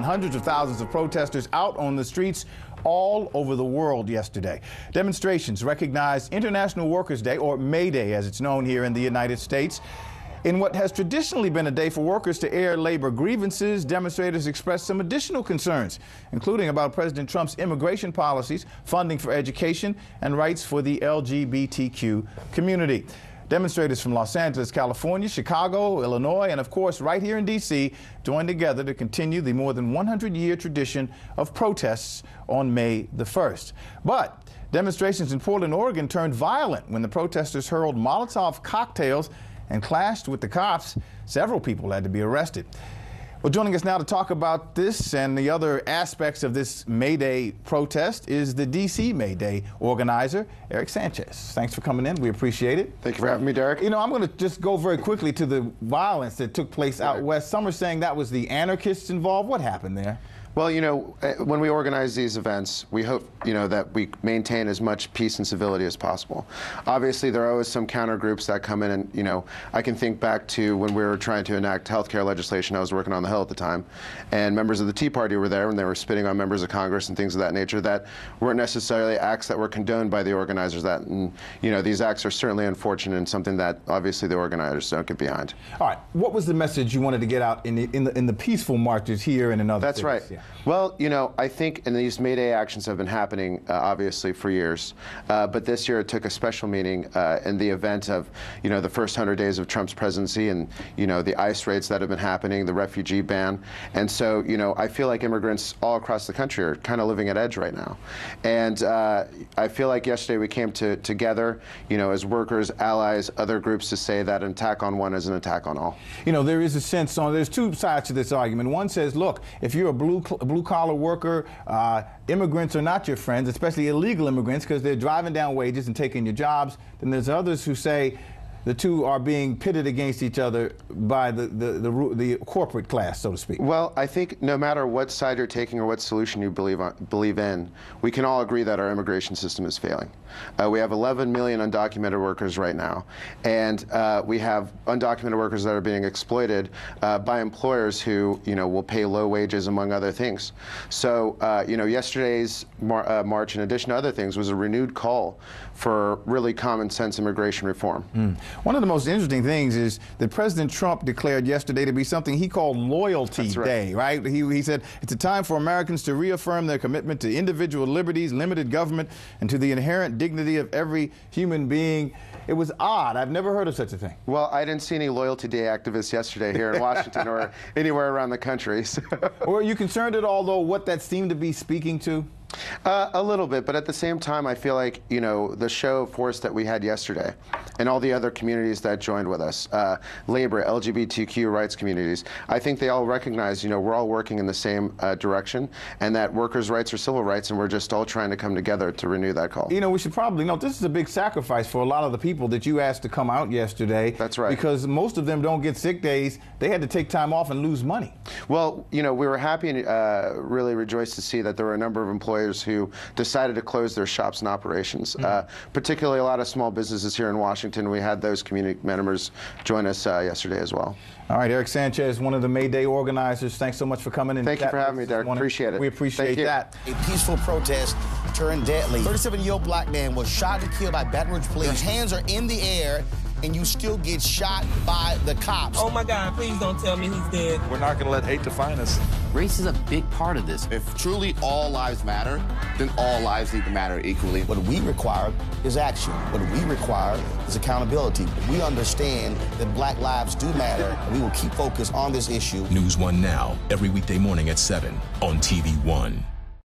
hundreds of thousands of protesters out on the streets all over the world yesterday. Demonstrations recognized International Workers' Day, or May Day as it's known here in the United States. In what has traditionally been a day for workers to air labor grievances, demonstrators expressed some additional concerns, including about President Trump's immigration policies, funding for education, and rights for the LGBTQ community. Demonstrators from Los Angeles, California, Chicago, Illinois, and of course right here in D.C. joined together to continue the more than 100-year tradition of protests on May the 1st. But demonstrations in Portland, Oregon turned violent when the protesters hurled Molotov cocktails and clashed with the cops. Several people had to be arrested. Well, joining us now to talk about this and the other aspects of this May Day protest is the D.C. May Day organizer, Eric Sanchez. Thanks for coming in. We appreciate it. Thank you for having me, Derek. You know, I'm going to just go very quickly to the violence that took place out west. Some are saying that was the anarchists involved. What happened there? Well, you know, when we organize these events, we hope, you know, that we maintain as much peace and civility as possible. Obviously, there are always some counter groups that come in and, you know, I can think back to when we were trying to enact healthcare legislation. I was working on the Hill at the time, and members of the Tea Party were there, and they were spitting on members of Congress and things of that nature that weren't necessarily acts that were condoned by the organizers. And, you know, these acts are certainly unfortunate and something that obviously the organizers don't get behind. All right. What was the message you wanted to get out in the peaceful marches here and in other cities? That's right. Yeah. Well, you know, I think, and these May Day actions have been happening, obviously, for years. But this year it took a special meaning in the event of, you know, the first 100 days of Trump's presidency and, you know, the ICE raids that have been happening, the refugee ban. And so, you know, I feel like immigrants all across the country are kind of living at edge right now. And I feel like yesterday we came together, you know, as workers, allies, other groups to say that an attack on one is an attack on all. You know, there is a sense there's two sides to this argument. One says, look, if you're a blue-collar worker, immigrants are not your friends, especially illegal immigrants, because they're driving down wages and taking your jobs. Then there's others who say the two are being pitted against each other by the corporate class, so to speak. Well, I think no matter what side you're taking or what solution you believe in, we can all agree that our immigration system is failing. We have 11 million undocumented workers right now, and we have undocumented workers that are being exploited by employers who, you know, will pay low wages, among other things. So, you know, yesterday's march, in addition to other things, was a renewed call for really common sense immigration reform. One of the most interesting things is that President Trump declared yesterday to be something he called Loyalty Day, right? He said it's a time for Americans to reaffirm their commitment to individual liberties, limited government, and to the inherent dignity of every human being. It was odd. I've never heard of such a thing. Well, I didn't see any Loyalty Day activists yesterday here in Washington or anywhere around the country. So. Were you concerned at all, though, what that seemed to be speaking to? A little bit, but at the same time, I feel like, you know, the show of force that we had yesterday and all the other communities that joined with us, labor, LGBTQ rights communities, I think they all recognize, you know, we're all working in the same direction, and that workers' rights are civil rights, and we're just all trying to come together to renew that call. You know, we should probably note this is a big sacrifice for a lot of the people that you asked to come out yesterday. That's right. Because most of them don't get sick days. They had to take time off and lose money. Well, you know, we were happy and really rejoiced to see that there were a number of employers who decided to close their shops and operations, particularly a lot of small businesses here in Washington. We had those community members join us yesterday as well. All right, Eric Sanchez, one of the May Day organizers. Thanks so much for coming in. Thank you for having me, Derek. Appreciate it. We appreciate that. A peaceful protest turned deadly. 37-year-old black man was shot and killed by Baton Rouge police. His hands are in the air, and you still get shot by the cops. Oh my God, please don't tell me he's dead. We're not going to let hate define us. Race is a big part of this. If truly all lives matter, then all lives need to matter equally. What we require is action. What we require is accountability. We understand that black lives do matter, and we will keep focused on this issue. NewsOne Now, every weekday morning at 7 on TV1.